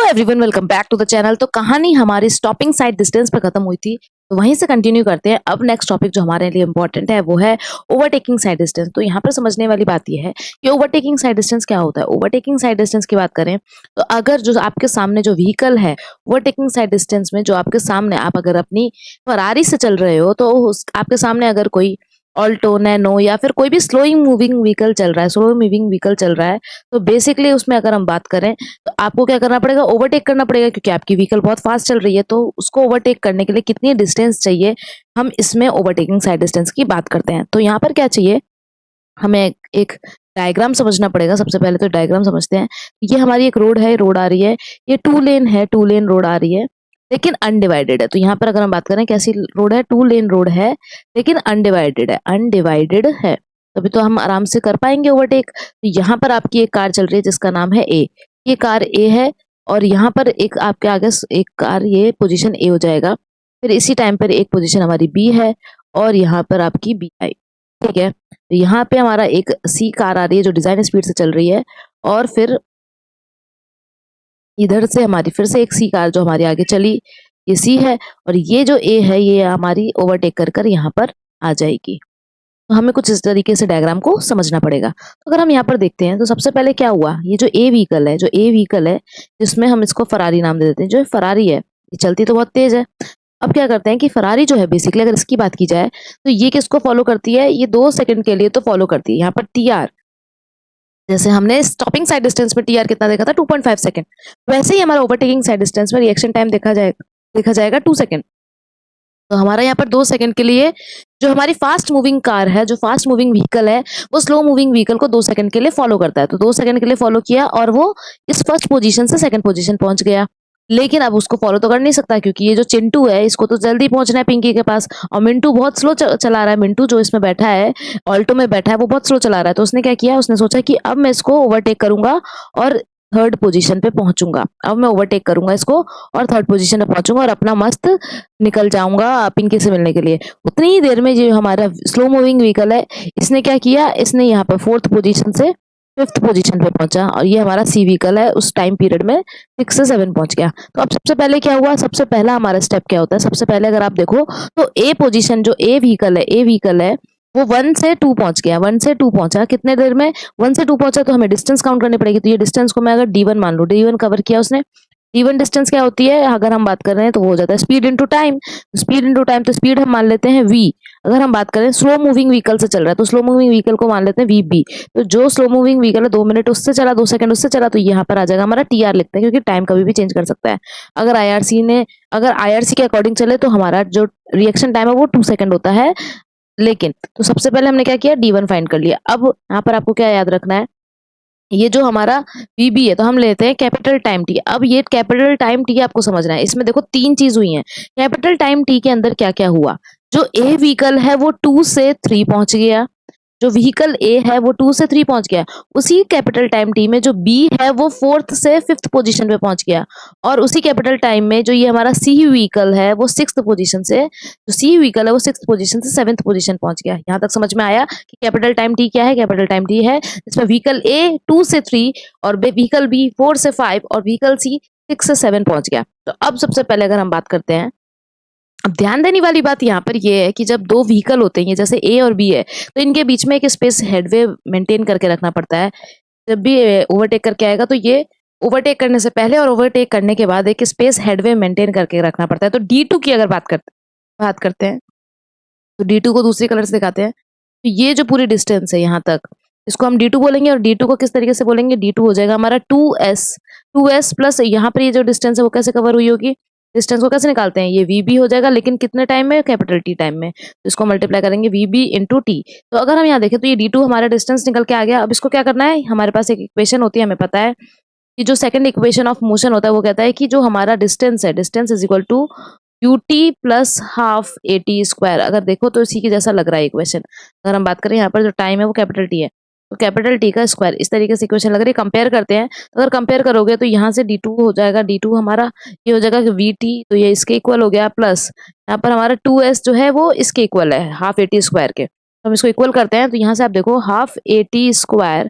Everyone, welcome back to the channel. तो कहानी हमारी स्टॉपिंग साइड डिस्टेंस पर खत्म हुई थी, तो वहीं से कंटिन्यू करते हैं। अब नेक्स्ट टॉपिक जो हमारे लिए इंपॉर्टेंट है वो है ओवरटेकिंग साइड डिस्टेंस। तो यहाँ पर समझने वाली बात यह है कि ओवरटेकिंग साइड डिस्टेंस क्या होता है। ओवरटेकिंग साइड डिस्टेंस की बात करें तो अगर जो आपके सामने जो व्हीकल है, ओवरटेकिंग साइड डिस्टेंस में जो आपके सामने आप अगर अपनी फरारी से चल रहे हो तो आपके सामने अगर कोई ऑल्टो, नैनो या फिर कोई भी स्लोइंग मूविंग व्हीकल चल रहा है, स्लो मूविंग व्हीकल चल रहा है, तो बेसिकली उसमें अगर हम बात करें तो आपको क्या करना पड़ेगा, ओवरटेक करना पड़ेगा, क्योंकि आपकी व्हीकल बहुत फास्ट चल रही है। तो उसको ओवरटेक करने के लिए कितनी डिस्टेंस चाहिए, हम इसमें ओवरटेकिंग साइड डिस्टेंस की बात करते हैं। तो यहाँ पर क्या चाहिए, हमें एक डायग्राम समझना पड़ेगा। सबसे पहले तो डायग्राम समझते हैं। ये हमारी एक रोड है, रोड आ रही है, ये टू लेन है, टू लेन रोड आ रही है, लेकिन अनडिवाइडेड है। तो यहाँ पर अगर हम बात करें कैसी रोड है, टू लेन रोड है लेकिन अनडिवाइडेड है, अनडिवाइडेड है, तभी तो हम आराम से कर पाएंगे ओवरटेक। तो यहाँ पर आपकी एक कार चल रही है जिसका नाम है ए, ये कार ए है, और यहाँ पर एक आपके आगे एक कार, ये पोजीशन ए हो जाएगा। फिर इसी टाइम पर एक पोजीशन हमारी बी है, और यहाँ पर आपकी बी आई, ठीक है। तो यहाँ पे हमारा एक सी कार आ रही है जो डिजाइन स्पीड से चल रही है, और फिर इधर से हमारी फिर से एक सी कार जो हमारी आगे चली, ये सी है, और ये जो ए है ये हमारी ओवरटेक कर यहाँ पर आ जाएगी। तो हमें कुछ इस तरीके से डायग्राम को समझना पड़ेगा। तो अगर हम यहाँ पर देखते हैं तो सबसे पहले क्या हुआ, ये जो ए व्हीकल है, जो ए व्हीकल है जिसमें हम इसको फरारी नाम दे देते हैं, जो फरारी है ये चलती तो बहुत तेज है। अब क्या करते हैं कि फरारी जो है बेसिकली अगर इसकी बात की जाए तो ये किसको फॉलो करती है, ये 2 सेकंड के लिए तो फॉलो करती है। यहाँ पर टी आर, जैसे हमने स्टॉपिंग साइड डिस्टेंस में टीआर कितना देखा था, 2.5 सेकंड, वैसे ही हमारा ओवरटेकिंग साइड डिस्टेंस में रिएक्शन टाइम देखा जाएगा 2 सेकंड। तो हमारा यहाँ पर 2 सेकंड के लिए जो हमारी फास्ट मूविंग कार है, जो फास्ट मूविंग व्हीकल है, वो स्लो मूविंग व्हीकल को 2 सेकंड के लिए फॉलो करता है। तो 2 सेकंड के लिए फॉलो किया और वो इस फर्स्ट पोजीशन से सेकंड पोजीशन पहुंच गया। लेकिन अब उसको फॉलो तो कर नहीं सकता, क्योंकि ये जो चिंटू है इसको तो जल्दी पहुंचना है पिंकी के पास, और मिंटू बहुत स्लो चला रहा है। मिंटू जो इसमें बैठा है, ऑल्टो में बैठा है, वो बहुत स्लो चला रहा है। तो उसने क्या किया, उसने सोचा कि अब मैं इसको ओवरटेक करूंगा और थर्ड पोजीशन पे पहुंचूंगा। अब मैं ओवरटेक करूंगा इसको और थर्ड पोजीशन पे पहुंचूंगा और अपना मस्त निकल जाऊंगा पिंकी से मिलने के लिए। उतनी ही देर में जो हमारा स्लो मूविंग व्हीकल है, इसने क्या किया, इसने यहाँ पर फोर्थ पोजीशन से फिफ्थ पोजीशन पे पहुंचा, और ये हमारा सी व्हीकल है उस टाइम पीरियड में 6 से 7 पहुंच गया। तो अब सबसे पहले क्या हुआ, सबसे पहला हमारा स्टेप क्या होता है, सबसे पहले अगर आप देखो तो ए पोजीशन जो ए व्हीकल है वो 1 से 2 पहुंच गया। 1 से 2 पहुंचा कितने देर में, 1 से 2 पहुंचा, तो हमें डिस्टेंस काउंट करनी पड़ेगी। तो ये डिस्टेंस को मैं अगर D1 मान लूं, D1 कवर किया उसने। D1 डिस्टेंस क्या होती है, अगर हम बात कर रहे हैं तो वो हो जाता है speed into time. Speed into time, तो स्पीड हम मान लेते हैं V। अगर हम बात करें स्लो मूविंग व्हीकल से चल रहा है तो स्लो मूविंग व्हीकल को मान लेते हैं VB। तो जो स्लो मूविंग व्हीकल है 2 मिनट उससे चला, 2 सेकंड उससे चला, तो यहाँ पर आ जाएगा हमारा TR लिखते हैं, क्योंकि टाइम कभी भी चेंज कर सकता है। अगर IRC के अकॉर्डिंग चले तो हमारा जो रिएक्शन टाइम है वो 2 सेकंड होता है। लेकिन तो सबसे पहले हमने क्या किया, D1 फाइंड कर लिया। अब यहाँ पर आपको क्या याद रखना है, ये जो हमारा VB है तो हम लेते हैं कैपिटल टाइम T। अब ये कैपिटल टाइम T आपको समझना है। इसमें देखो 3 चीज हुई हैं। कैपिटल टाइम T के अंदर क्या क्या हुआ, जो A व्हीकल है वो 2 से 3 पहुंच गया, जो व्हीकल ए है वो 2 से 3 पहुंच गया। उसी कैपिटल टाइम टी में जो बी है वो 4th से 5th पोजीशन पे पहुंच गया, और उसी कैपिटल टाइम में जो ये हमारा सी व्हीकल है वो 6th पोजीशन से, जो सी व्हीकल है वो 6th पोजीशन से 7th पोजीशन पहुंच गया। यहाँ तक समझ में आया कि कैपिटल टाइम टी क्या है। कैपिटल टाइम टी है जिसमें व्हीकल ए 2 से 3 और व्हीकल बी 4 से 5 और व्हीकल सी 6 से 7 पहुंच गया। तो अब सबसे पहले अगर हम बात करते हैं, अब ध्यान देने वाली बात यहाँ पर ये है कि जब 2 व्हीकल होते हैं जैसे ए और बी है, तो इनके बीच में एक स्पेस हेडवे मेंटेन करके रखना पड़ता है। जब भी ओवरटेक करके आएगा तो ये ओवरटेक करने से पहले और ओवरटेक करने के बाद एक स्पेस हेडवे मेंटेन करके रखना पड़ता है। तो D2 की अगर बात करते हैं तो D2 को दूसरी कलर से दिखाते हैं। तो ये जो पूरी डिस्टेंस है यहाँ तक, इसको हम D2 बोलेंगे, और D2 को किस तरीके से बोलेंगे, D2 हो जाएगा हमारा 2s प्लस यहाँ पर ये जो डिस्टेंस है वो कैसे कवर हुई होगी, डिस्टेंस को कैसे निकालते हैं, ये VB हो जाएगा, लेकिन कितने टाइम में, कैपिटल T टाइम में। तो इसको मल्टीप्लाई करेंगे VB इंटू T। तो अगर हम यहाँ देखें तो ये D2 हमारा डिस्टेंस निकल के आ गया। अब इसको क्या करना है, हमारे पास एक इक्वेशन होती है, हमें पता है कि जो सेकंड इक्वेशन ऑफ मोशन होता है वो कहता है कि जो हमारा डिस्टेंस है, distance is equal to UT plus half AT square. अगर देखो तो इसी के जैसा लग रहा है इक्वेशन। अगर हम बात करें यहाँ पर जो टाइम है वो कैपिटल T है, तो कैपिटल T का स्क्वायर, इस तरीके से इक्वेशन लग रही है। कंपेयर करते हैं तो अगर कंपेयर करोगे तो यहाँ से D2 हो जाएगा, D2 हमारा ये हो जाएगा VT, तो ये इसके इक्वल हो गया, प्लस यहाँ पर हमारा 2s जो है वो इसके इक्वल है हाफ AT स्क्वायर के। तो हम इसको इक्वल करते हैं, तो यहाँ से आप देखो half A T square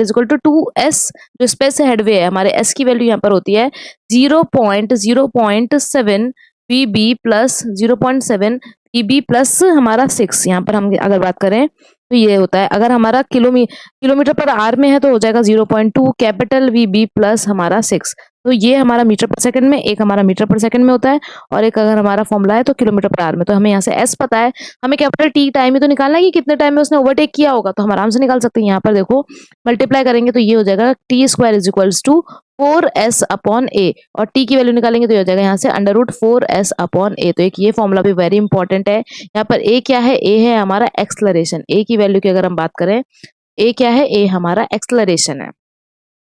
is equal to 2s, जो स्पेस हेडवे है हमारे s की वैल्यू यहाँ पर होती है 0.7 VB प्लस 0.7 VB प्लस हमारा 6। यहाँ पर हम अगर बात करें तो ये होता है, अगर हमारा किलोमीटर पर आर में है तो हो जाएगा 0.2 कैपिटल VB प्लस हमारा 6। तो ये हमारा मीटर पर सेकंड में, एक हमारा मीटर पर सेकंड में होता है, और एक अगर हमारा फॉर्मूला है तो किलोमीटर पर आवर में। तो हमें यहाँ से s पता है, हमें कैपिटल T टाइम ही तो निकालना है कि कितने टाइम में उसने ओवरटेक किया होगा, तो हम आराम से निकाल सकते हैं। यहाँ पर देखो मल्टीप्लाई करेंगे तो ये हो जाएगा T square is equals to 4s upon A, और t की वैल्यू निकालेंगे तो ये हो जाएगा यहाँ से √4s अपॉन ए। तो एक ये फॉर्मूला भी वेरी इंपॉर्टेंट है। यहाँ पर a क्या है, a है हमारा एक्सलरेशन, a की वैल्यू की अगर हम बात करें, a क्या है, a हमारा एक्सलरेशन है।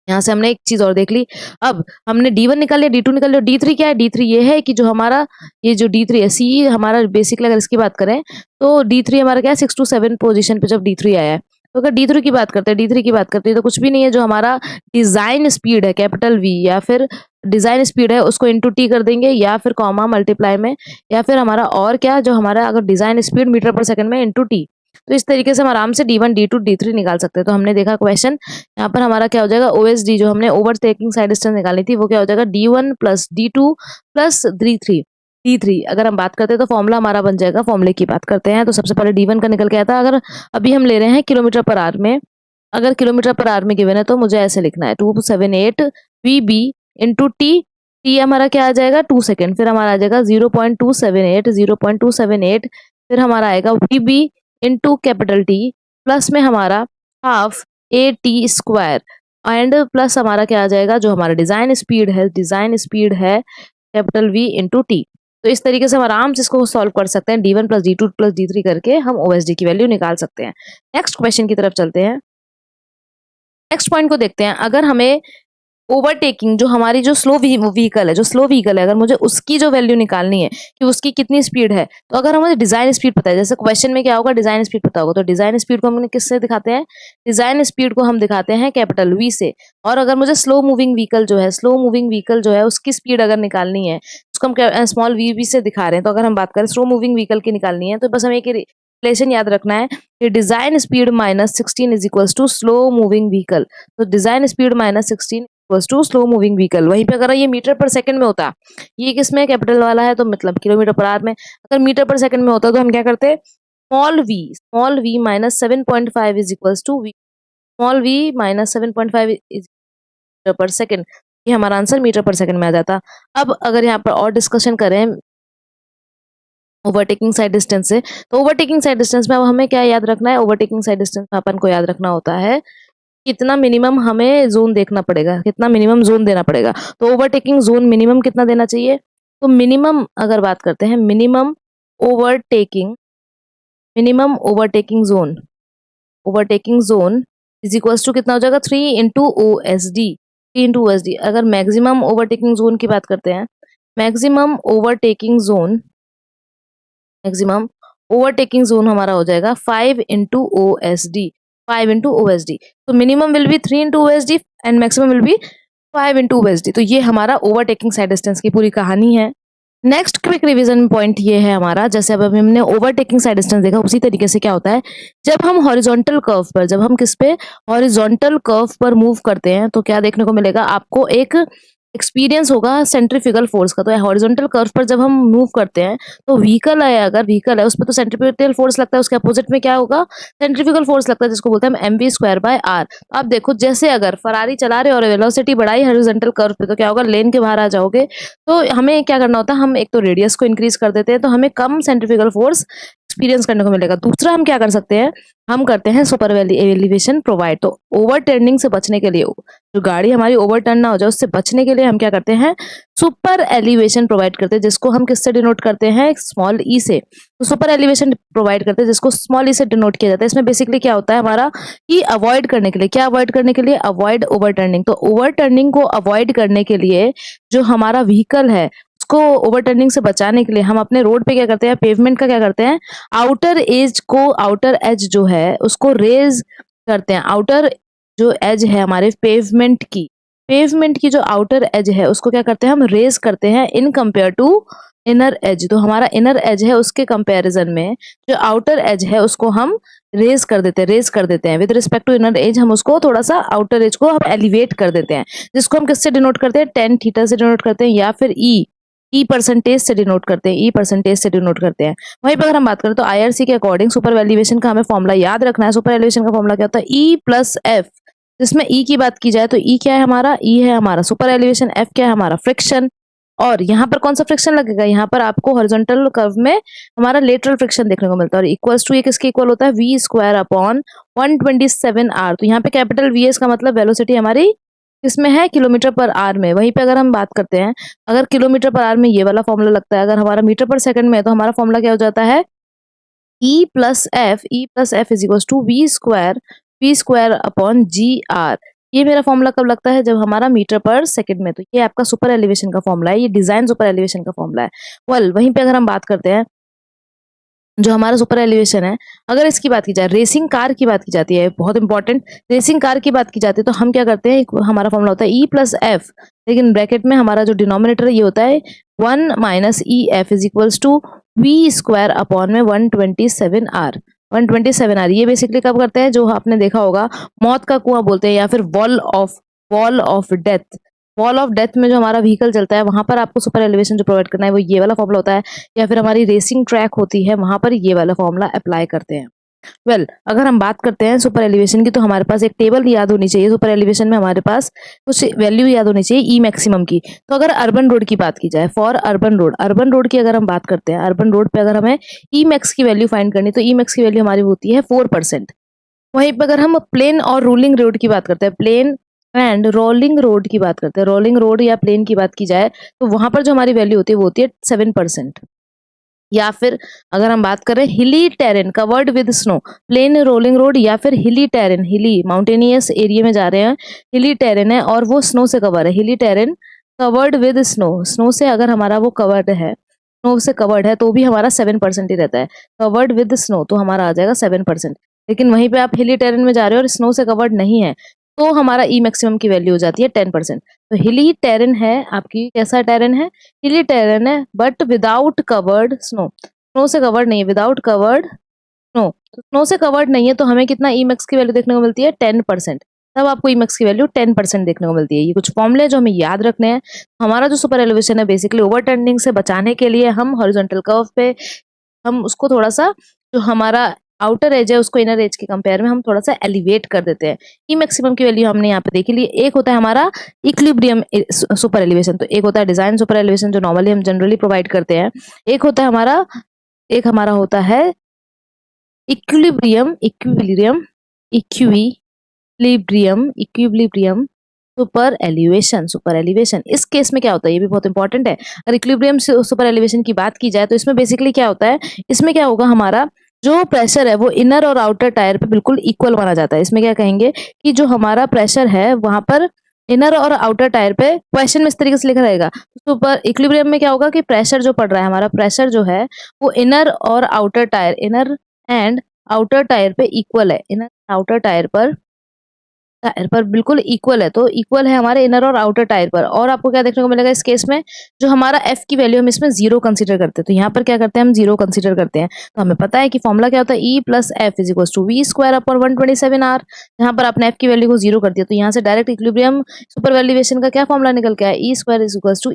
यहाँ से हमने एक चीज और देख ली। अब हमने D1 निकाल लिया, D2 निकाल लिया, D3 क्या है, D3 ये है कि जो हमारा ये जो D3 है, C हमारा बेसिकली अगर इसकी बात करें तो D3 हमारा क्या है 6 to 7 पोजीशन पे जब D3 आया है। तो अगर D3 की बात करते हैं, D3 की बात करते हैं तो कुछ भी नहीं है, जो हमारा डिजाइन स्पीड है कैपिटल V, या फिर डिजाइन स्पीड है उसको इंटू टी कर देंगे, या फिर कॉमा मल्टीप्लाई में, या फिर हमारा और क्या, जो हमारा अगर डिजाइन स्पीड मीटर पर सेकंड में इंटू टी। तो इस तरीके से हम आराम से D1 D2 D3 निकाल सकते हैं। तो हमने देखा क्वेश्चन, यहाँ पर हमारा क्या हो जाएगा, OSD जो हमने ओवरटेकिंग साइड डिस्टेंस निकाली थी वो क्या हो जाएगा D1 plus D2 plus D3। अगर हम बात करते हैं तो फॉर्मूला हमारा बन जाएगा, फॉर्मूले की बात करते हैं तो सबसे पहले D1 का निकल के आता है। अगर अभी हम ले रहे हैं किलोमीटर पर आवर में, अगर किलोमीटर पर आवर में गिवन है तो मुझे ऐसे लिखना है 278 VB इंटू टी हमारा क्या आ जाएगा 2 सेकेंड, फिर हमारा आ जाएगा 0.278 फिर हमारा आएगा VB into capital T plus में हमारा half AT square, and plus हमारा क्या आ जाएगा, जो हमारा डिजाइन स्पीड है कैपिटल V इंटू टी। तो इस तरीके से हम आराम से इसको सॉल्व कर सकते हैं, D1 plus D2 plus D3 करके हम OSD की वैल्यू निकाल सकते हैं। नेक्स्ट क्वेश्चन की तरफ चलते हैं। नेक्स्ट पॉइंट को देखते हैं। अगर हमें ओवरटेकिंग जो हमारी जो स्लो व्हीकल है, अगर मुझे उसकी जो वैल्यू निकालनी है कि उसकी कितनी स्पीड है, तो अगर हमें डिजाइन स्पीड पता है, जैसे क्वेश्चन में क्या होगा डिजाइन स्पीड पता होगा, तो डिजाइन स्पीड को हम किससे दिखाते हैं, डिजाइन स्पीड को हम दिखाते हैं कैपिटल V से। और अगर मुझे स्लो मूविंग व्हीकल जो है उसकी स्पीड अगर निकालनी है, उसको हम स्मॉल v से दिखा रहे हैं। तो अगर हम बात करें स्लो मूविंग व्हीकल की निकालनी है, तो बस हमें एक रिलेशन याद रखना है कि design speed minus 16 is equal to slow moving vehicle. तो design speed minus 16 to slow moving vehicle. वहीं पे अगर ये मीटर पर सेकंड में होता, ये किसमें कैपिटल वाला है तो मतलब किलोमीटर पर आवर में, अगर मीटर पर सेकंड में होता तो हम क्या करते, small v minus 7.5 is equals to small v minus 7.5 is metre पर सेकंड। ये हमारा आंसर मीटर पर सेकंड में आ जाता। अब अगर यहाँ पर और डिस्कशन करें ओवरटेकिंग साइड डिस्टेंस से, तो ओवरटेकिंग साइड डिस्टेंस में अब हमें क्या याद रखना है, ओवरटेकिंग साइड डिस्टेंस में अपन को याद रखना होता है कितना मिनिमम हमें जोन देखना पड़ेगा, कितना मिनिमम जोन देना पड़ेगा। तो ओवरटेकिंग जोन मिनिमम कितना देना चाहिए, तो मिनिमम अगर बात करते हैं minimum overtaking zone is equals to कितना हो जाएगा 3 इंटू OSD। अगर मैक्सिमम ओवरटेकिंग जोन की बात करते हैं, मैक्सिमम ओवरटेकिंग जोन हमारा हो जाएगा 5 इंटू OSD। तो minimum will be 3 into OSD and maximum will be 5 into OSD। तो ये हमारा ओवरटेकिंग साइड डिस्टेंस की पूरी कहानी है। नेक्स्ट क्विक रिवीजन पॉइंट ये है हमारा, जैसे अब हमने ओवरटेकिंग साइड डिस्टेंस देखा, उसी तरीके से क्या होता है जब हम हॉरिजॉन्टल कर्व पर मूव करते हैं तो क्या देखने को मिलेगा, आपको एक एक्सपीरियंस होगा सेंट्रीफ्यूगल फोर्स का। तो हॉरिजॉन्टल कर्व पर जब हम मूव करते हैं तो व्हीकल है उस पर तो सेंट्रीपिटल फोर्स लगता है, उसके अपोजिट में क्या होगा सेंट्रीफ्यूगल फोर्स लगता है, जिसको बोलते हैं mv स्क्वायर बाय आर। आप देखो जैसे अगर फरारी चला रहे और वेलोसिटी बढ़ाई हॉरिजॉन्टल कर्व पे तो क्या होगा, लेन के बाहर आ जाओगे। तो हमें क्या करना होता है, हम एक तो रेडियस को इंक्रीज कर देते हैं तो हमें कम सेंट्रीफ्यूगल फोर्स एक्सपीरियंस करने को मिलेगा। दूसरा हम क्या कर सकते हैं, हम करते हैं सुपर एलिवेशन प्रोवाइड। तो ओवर टर्निंग से बचने के लिए, जो गाड़ी हमारी ओवर टर्न ना हो जाए उससे बचने के लिए हम क्या करते हैं, सुपर एलिवेशन प्रोवाइड करते हैं, जिसको हम किससे डिनोट करते हैं, स्मॉल ई से। तो सुपर एलिवेशन प्रोवाइड करते हैं जिसको स्मॉल ई से डिनोट किया जाता है। इसमें बेसिकली क्या होता है हमारा कि अवॉइड करने के लिए, क्या अवॉइड करने के लिए, अवॉइड ओवर टर्निंग। तो ओवर टर्निंग को अवॉइड करने के लिए जो हमारा व्हीकल है उसको ओवर टर्निंग से बचाने के लिए हम अपने रोड पे क्या करते हैं, पेवमेंट का क्या करते हैं, आउटर एज जो है उसको रेज करते हैं। आउटर जो एज है हमारे पेवमेंट की जो आउटर एज है उसको क्या करते हैं, हम रेज करते हैं in compare to inner edge, तो हमारा इनर एज है उसके कंपैरिजन में जो आउटर एज है उसको हम रेज कर देते हैं with respect to inner edge, हम उसको थोड़ा सा आउटर एज को हम एलिवेट कर देते हैं, जिसको हम किससे डिनोट करते हैं, टेन थीटा से डिनोट करते हैं, या फिर ई परसेंटेज से डिनोट करते हैं, ई परसेंटेज से डिनोट करते हैं। वहीं पर अगर हम बात करें तो आईआरसी के अकॉर्डिंग सुपर एलिवेशन का हमें फॉर्मूला याद रखना है। सुपर एलिवेशन का फॉर्मूला क्या होता है, ई प्लस एफ, जिसमें ई की बात की जाए तो ई क्या है हमारा, ई है हमारा सुपर एलिवेशन, एफ क्या है हमारा फ्रिक्शन, और यहाँ पर कौन सा फ्रिक्शन लगेगा, यहाँ पर आपको हॉरिजॉन्टल कर्व में हमारा लेटरल फ्रिक्शन देखने को मिलता है, और इक्वल्स टू ये किसके इक्वल होता है, वी स्क्वायर अपॉन 127 r। तो यहाँ पे कैपिटल वी एस का मतलब वेलोसिटी हमारी किसमें है, किलोमीटर पर आर में। वहीं पे अगर हम बात करते हैं, अगर किलोमीटर पर आर में ये वाला फॉर्मूला लगता है, अगर हमारा मीटर पर सेकंड में है तो हमारा फॉर्मूला क्या हो जाता है, E plus F is equal to V square upon G R. ये मेरा फॉर्मूला कब लगता है, जब हमारा मीटर पर सेकंड में। तो ये आपका सुपर एलिवेशन का फॉर्मूला है, ये डिजाइन सुपर एलिवेशन का फॉर्मूला है। वेल वहीं पे अगर हम बात करते हैं जो हमारा सुपर एलिवेशन है, अगर इसकी बात की जाए, रेसिंग कार की बात की जाती है, बहुत इंपॉर्टेंट, रेसिंग कार की बात की जाती है तो हम क्या करते हैं, हमारा फॉर्मूला होता है ई प्लस एफ, लेकिन ब्रैकेट में हमारा जो डिनोमिनेटर ये होता है 1 minus E F is equals to V square upon में 127 r। 127 r ये बेसिकली कब करते हैं, जो आपने देखा होगा मौत का कुआं बोलते हैं, या फिर wall of death, wall of death में जो हमारा व्हीकल चलता है वहां पर आपको सुपर एलिवेशन जो प्रोवाइड करना है वो ये वाला फॉर्मूला होता है, या फिर हमारी रेसिंग ट्रैक होती है वहां पर ये वाला फॉर्मूला अप्लाई करते हैं। वेल अगर हम बात करते हैं सुपर एलिवेशन की, तो हमारे पास एक टेबल याद होनी चाहिए, सुपर एलिवेशन में हमारे पास कुछ वैल्यू याद होनी चाहिए ई मैक्सिमम की। तो अगर अर्बन रोड की बात की जाए, फॉर अर्बन रोड की अगर हम बात करते हैं, अर्बन रोड पे अगर हमें ई मैक्स की वैल्यू फाइंड करनी, तो ई मैक्स की वैल्यू हमारी होती है 4%। वहीं पर अगर हम प्लेन और रोलिंग रोड की बात करते हैं, प्लेन एंड रोलिंग रोड की बात करते हैं, रोलिंग रोड या प्लेन की बात की जाए तो वहां पर जो हमारी वैल्यू होती है वो होती है 7%। या फिर अगर हम बात करें hilly terrain covered with snow, plain rolling road या फिर हिली टेरेन, हिली माउंटेनियस एरिया में जा रहे हैं, हिली टेरेन है और वो स्नो से कवर है, हिली terrain covered with snow, snow से अगर हमारा वो कवर्ड है, स्नो से कवर्ड है तो भी हमारा 7% ही रहता है, कवर्ड विद स्नो तो हमारा आ जाएगा 7%। लेकिन वहीं पे आप हिली टेरेन में जा रहे हो और स्नो से कवर्ड नहीं है तो हमारा ई मैक्सिमम की वैल्यू हो जाती है 10%। तो हिली टेरेन है आपकी, कैसा टेरेन है, हिली टेरेन है but without covered snow, snow से कवर्ड नहीं है, विदाउट कवर्ड स्नो, तो स्नो से कवर्ड नहीं है तो हमें कितना ई मैक्स की वैल्यू देखने को मिलती है 10%। तब आपको ई मैक्स की वैल्यू 10% देखने को मिलती है। ये कुछ फॉर्मूले जो हमें याद रखने हैं। हमारा जो सुपर एलिवेशन है बेसिकली ओवरटर्निंग से बचाने के लिए हम हॉरिजॉन्टल कर्व पे हम उसको थोड़ा सा, जो हमारा आउटर एज है उसको इनर एज के कंपेयर में हम थोड़ा सा एलिवेट कर देते हैं। ई मैक्सिमम की वैल्यू हमने यहाँ पे देखी ली। एक होता है हमारा इक्विलिब्रियम सुपर एलिवेशन, तो एक होता है डिजाइन सुपर एलिवेशन जो नॉर्मली हम जनरली प्रोवाइड करते हैं, एक होता है हमारा, एक हमारा होता है equilibrium equilibrium equilibrium equilibrium super elevation. इस केस में क्या होता है, ये भी बहुत इंपॉर्टेंट है। अगर इक्विलिब्रियम सुपर एलिवेशन की बात की जाए तो इसमें बेसिकली क्या होता है, इसमें क्या होगा, हमारा जो प्रेशर है वो इनर और आउटर टायर पे बिल्कुल इक्वल माना जाता है। इसमें क्या कहेंगे कि जो हमारा प्रेशर है वहां पर इनर और आउटर टायर पे, क्वेश्चन में इस तरीके से लिखा रहेगा, सुपर इक्विलिब्रियम में क्या होगा कि प्रेशर जो पड़ रहा है, हमारा प्रेशर जो है वो इनर और outer tyre, inner and outer tyre पे इक्वल है, इनर आउटर टायर पर बिल्कुल इक्वल है, तो इक्वल है हमारे इनर और आउटर टायर पर। और आपको क्या देखने को मिलेगा इस केस में, जो हमारा एफ की वैल्यू हम इसमें 0 कंसीडर करते हैं, तो यहाँ पर क्या करते हैं हम 0 कंसीडर करते हैं। तो हमें पता है कि फॉर्मूला क्या होता है, E plus F is equal to V square upon 127 r। यहाँ पर आपने एफ की वैल्यू को 0 कर दिया तो यहाँ से डायरेक्ट इक्विलिब्रियम सुपर एलिवेशन का क्या फॉर्मूला निकल के आया, E square is equal to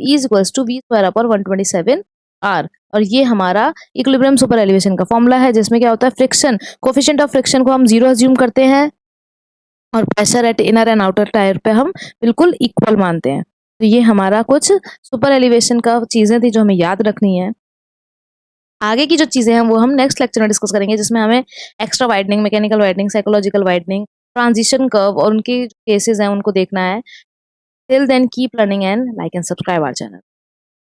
V square upon 127 r। और ये हमारा इक्विलिब्रियम सुपर एलिवेशन का फॉर्मूला है, जिसमें क्या होता है फ्रिक्शन, कोफिशिएंट ऑफ फ्रिक्शन को हम 0 अज्यूम करते हैं और pressure at inner and outer tyre पे हम बिल्कुल इक्वल मानते हैं। तो ये हमारा कुछ सुपर एलिवेशन का चीजें थी जो हमें याद रखनी है। आगे की जो चीजें हैं वो हम नेक्स्ट लेक्चर में डिस्कस करेंगे, जिसमें हमें extra widening, mechanical widening, psychological widening, transition curve और उनके केसेस हैं उनको देखना है। Till then keep learning and like and subscribe our channel.